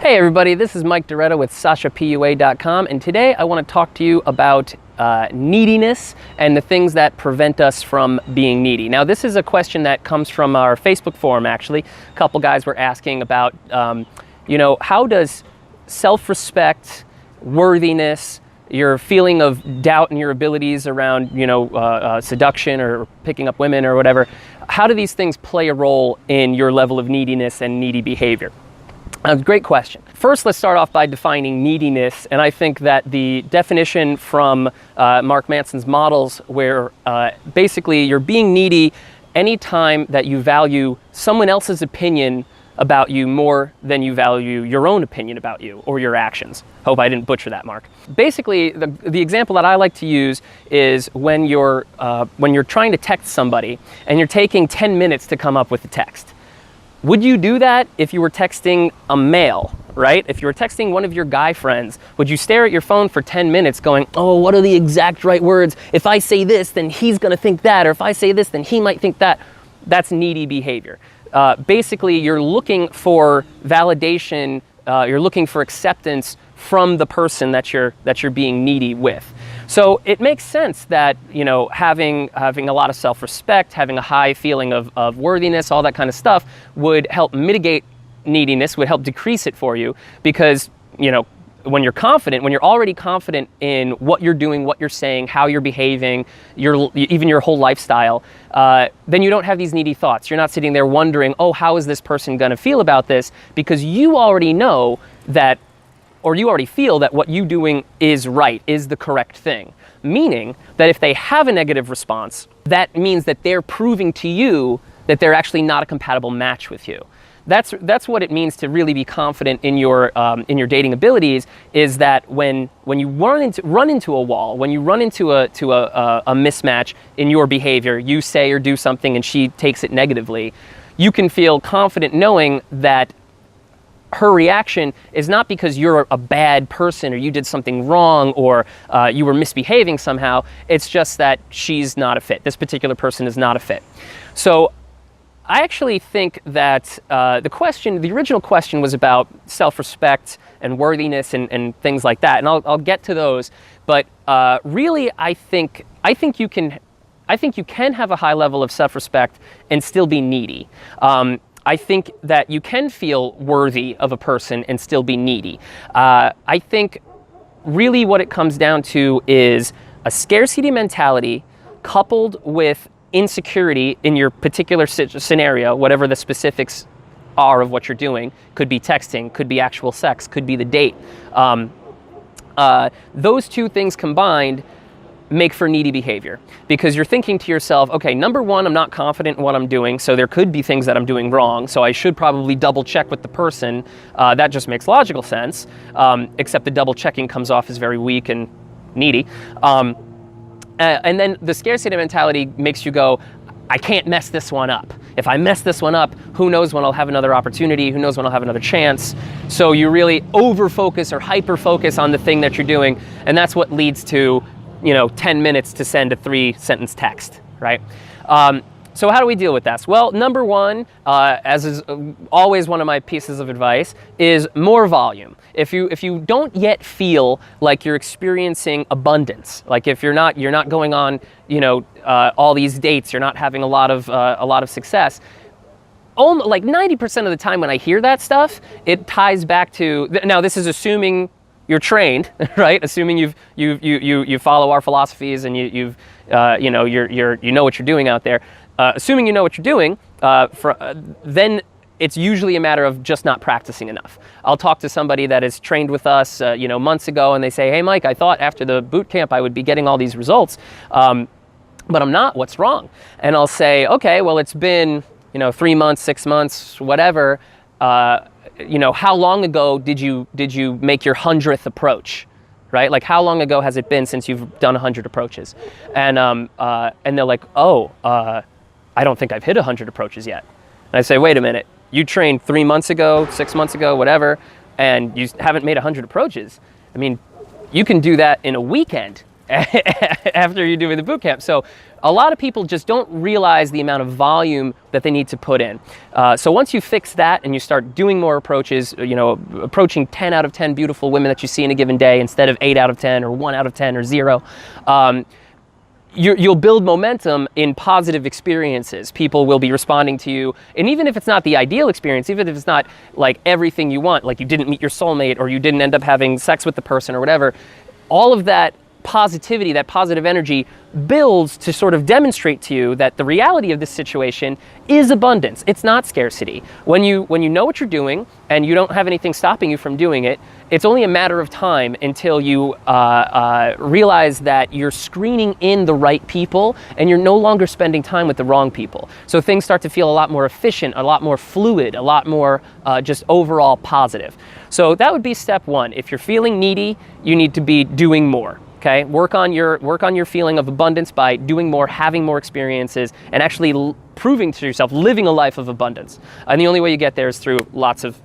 Hey everybody, this is Mike Doretta with SashaPUA.com, and today I want to talk to you about neediness and the things that prevent us from being needy. Now, this is a question that comes from our Facebook forum, actually. A couple guys were asking about, how does self-respect, worthiness, your feeling of doubt in your abilities around, seduction or picking up women or whatever, how do these things play a role in your level of neediness and needy behavior? Great question. First, let's start off by defining neediness, and I think that the definition from Mark Manson's models, where basically you're being needy anytime that you value someone else's opinion about you more than you value your own opinion about you or your actions. Hope I didn't butcher that, Mark. Basically, the example that I like to use is when you're trying to text somebody and you're taking 10 minutes to come up with a text. Would you do that if you were texting a male, right? If you were texting one of your guy friends, would you stare at your phone for 10 minutes going, oh, what are the exact right words? If I say this, then he's gonna think that, or if I say this, then he might think that. That's needy behavior. Basically, you're looking for validation, you're looking for acceptance from the person that you're being needy with. So it makes sense that, having a lot of self-respect, having a high feeling of worthiness, all that kind of stuff would help mitigate neediness, would help decrease it for you, because, when you're confident, when you're already confident in what you're doing, what you're saying, how you're behaving, even your whole lifestyle, then you don't have these needy thoughts. You're not sitting there wondering, oh, how is this person gonna feel about this? Because you already know that, or you already feel that what you're doing is right, is the correct thing. Meaning that if they have a negative response, that means that they're proving to you that they're actually not a compatible match with you. That's what it means to really be confident in your dating abilities, is that when you run into a wall, when you run into a mismatch in your behavior, you say or do something and she takes it negatively, you can feel confident knowing that her reaction is not because you're a bad person or you did something wrong or you were misbehaving somehow. It's just that she's not a fit. This particular person is not a fit. So I actually think that the original question was about self-respect and worthiness and things like that, and I'll get to those. But really, I think you can have a high level of self-respect and still be needy. I think that you can feel worthy of a person and still be needy. I think really what it comes down to is a scarcity mentality coupled with insecurity in your particular scenario, whatever the specifics are of what you're doing. Could be texting, could be actual sex, could be the date. Those two things combined make for needy behavior, because you're thinking to yourself, okay, number one, I'm not confident in what I'm doing, so there could be things that I'm doing wrong, so I should probably double check with the person. That just makes logical sense, except the double checking comes off as very weak and needy. And then the scarcity mentality makes you go, I can't mess this one up. If I mess this one up, who knows when I'll have another opportunity, who knows when I'll have another chance. So you really over-focus or hyper-focus on the thing that you're doing, and that's what leads to 10 minutes to send a 3-sentence text, right? So how do we deal with this? Well, number one, as is always one of my pieces of advice, is more volume. If you don't yet feel like you're experiencing abundance, like if you're not going on, all these dates, you're not having a lot of success. Like 90% of the time when I hear that stuff, it ties back to, now this is assuming you're trained, right? Assuming you follow our philosophies and you know what you're doing out there. Assuming you know what you're doing, then it's usually a matter of just not practicing enough. I'll talk to somebody that is trained with us, months ago, and they say, "Hey, Mike, I thought after the boot camp I would be getting all these results, but I'm not. What's wrong?" And I'll say, "Okay, well, it's been 3 months, 6 months, whatever. How long ago did you make your 100th approach, right? Like, how long ago has it been since you've done 100 approaches?" And they're like, "Oh, I don't think I've hit 100 approaches yet." And I say, "Wait a minute, you trained 3 months ago, 6 months ago, whatever, and you haven't made 100 approaches. I mean, you can do that in a weekend, after you're doing the boot camp. So a lot of people just don't realize the amount of volume that they need to put in. So once you fix that and you start doing more approaches, approaching 10 out of 10 beautiful women that you see in a given day instead of 8 out of 10 or 1 out of 10 or 0, you'll build momentum in positive experiences. People will be responding to you, and even if it's not the ideal experience, even if it's not like everything you want, like you didn't meet your soulmate or you didn't end up having sex with the person or whatever, all of that positivity, that positive energy builds to sort of demonstrate to you that the reality of this situation is abundance. It's not scarcity. When you know what you're doing and you don't have anything stopping you from doing it, it's only a matter of time until you realize that you're screening in the right people and you're no longer spending time with the wrong people. So things start to feel a lot more efficient, a lot more fluid, a lot more just overall positive. So that would be step one. If you're feeling needy, you need to be doing more. Okay, work on your feeling of abundance by doing more, having more experiences, and actually proving to yourself, living a life of abundance. And the only way you get there is through lots of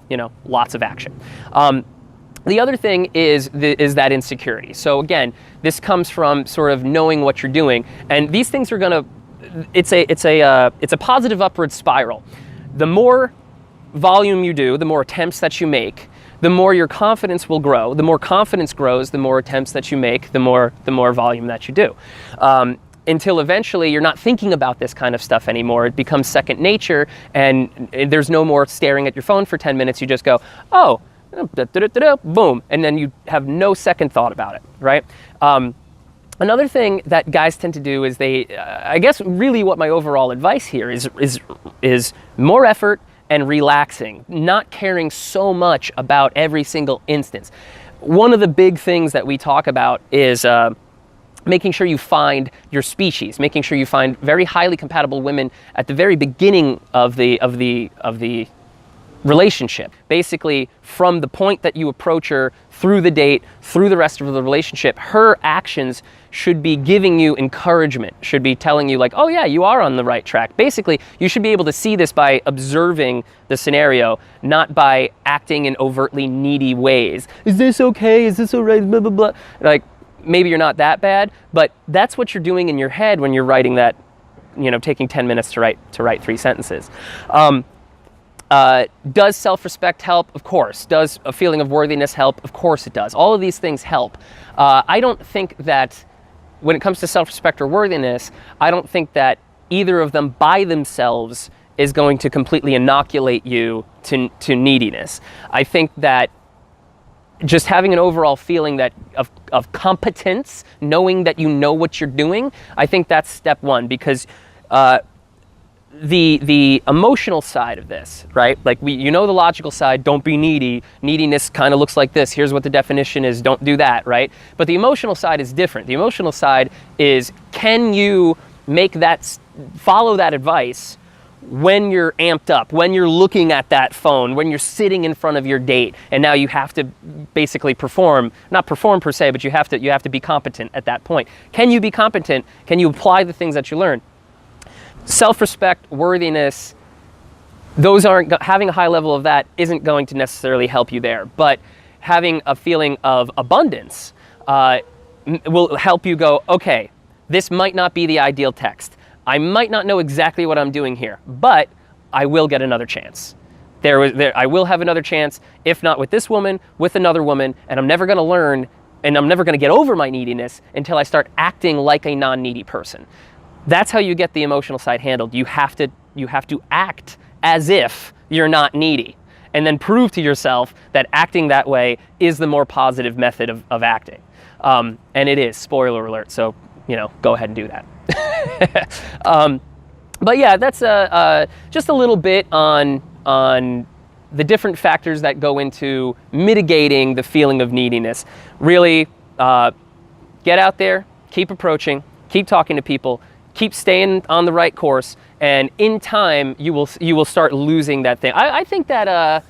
action. The other thing is that insecurity. So again, this comes from sort of knowing what you're doing, and these things are gonna. It's a positive upward spiral. The more volume you do, the more attempts that you make, the more your confidence will grow. The more confidence grows, the more attempts that you make, the more volume that you do. Until eventually you're not thinking about this kind of stuff anymore. It becomes second nature, and there's no more staring at your phone for 10 minutes. You just go, oh, boom, and then you have no second thought about it, right? Another thing that guys tend to do is I guess really what my overall advice here is more effort and relaxing, not caring so much about every single instance. One of the big things that we talk about is making sure you find your species, making sure you find very highly compatible women at the very beginning of the relationship. Basically, from the point that you approach her, through the date, through the rest of the relationship, her actions should be giving you encouragement, should be telling you like, oh yeah, you are on the right track. Basically, you should be able to see this by observing the scenario, not by acting in overtly needy ways. Is this okay? Is this all right? Blah, blah, blah. Like, maybe you're not that bad, but that's what you're doing in your head when you're writing that, taking 10 minutes to write 3 sentences. Does self-respect help? Of course. Does a feeling of worthiness help? Of course it does. All of these things help. I don't think that when it comes to self-respect or worthiness, I don't think that either of them by themselves is going to completely inoculate you to neediness. I think that just having an overall feeling of competence, knowing that you know what you're doing, I think that's step one, because the emotional side of this, right? Like the logical side, don't be needy. Neediness kind of looks like this. Here's what the definition is. Don't do that, right? But the emotional side is different. The emotional side is, can you follow that advice when you're amped up, when you're looking at that phone, when you're sitting in front of your date, and now you have to basically not perform per se, but you have to be competent at that point. Can you be competent? Can you apply the things that you learn? Self-respect, worthiness, having a high level of that isn't going to necessarily help you there, but having a feeling of abundance will help you go, okay, this might not be the ideal text. I might not know exactly what I'm doing here, but I will get another chance. I will have another chance, if not with this woman, with another woman, and I'm never going to learn, and I'm never going to get over my neediness until I start acting like a non-needy person. That's how you get the emotional side handled. You have to act as if you're not needy, and then prove to yourself that acting that way is the more positive method of acting. And it is, spoiler alert, so go ahead and do that. But yeah, that's just a little bit on the different factors that go into mitigating the feeling of neediness. Really, get out there, keep approaching, keep talking to people, keep staying on the right course, and in time you will start losing that thing. I think that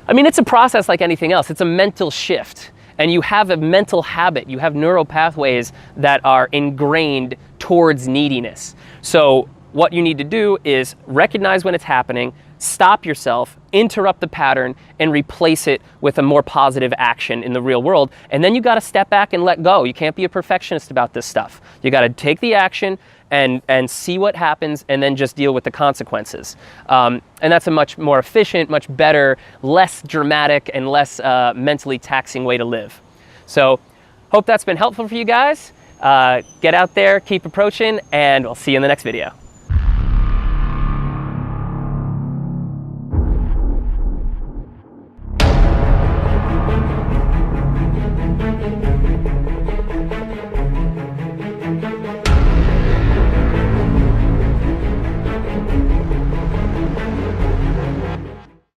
it's a process like anything else. It's a mental shift, and you have a mental habit. You have neural pathways that are ingrained towards neediness. So what you need to do is recognize when it's happening, stop yourself, interrupt the pattern, and replace it with a more positive action in the real world. And then you got to step back and let go. You can't be a perfectionist about this stuff. You got to take the action and see what happens, and then just deal with the consequences. And that's a much more efficient, much better, less dramatic, and less mentally taxing way to live. So hope that's been helpful for you guys. Get out there, keep approaching, and we'll see you in the next video.